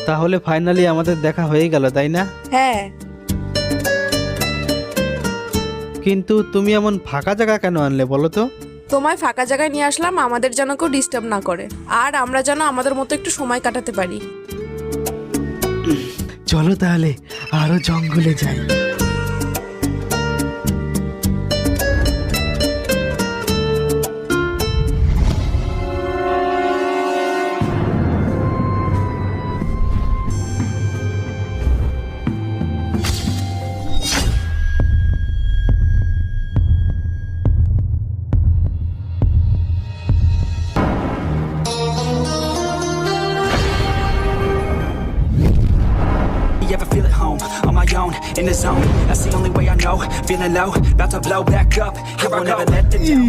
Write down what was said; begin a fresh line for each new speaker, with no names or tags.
তাহলে ফাইনালি আমাদের দেখা হয়ে গেল, তাই না?
হ্যাঁ,
কিন্তু তুমি এমন ফাঁকা জায়গা কেন আনলে বলো তো?
তোমায় ফাঁকা জায়গায় নিয়ে আসলাম আমাদের যেন কেউ ডিস্টার্ব না করে, আর আমরা যেন আমাদের মতো একটু সময় কাটাতে পারি।
চলো তাহলে আরো জঙ্গলে যাই।
You ever feel at home, on my own, in the zone? That's the only way I know. Feeling low, about to blow back up. I won't ever let the down.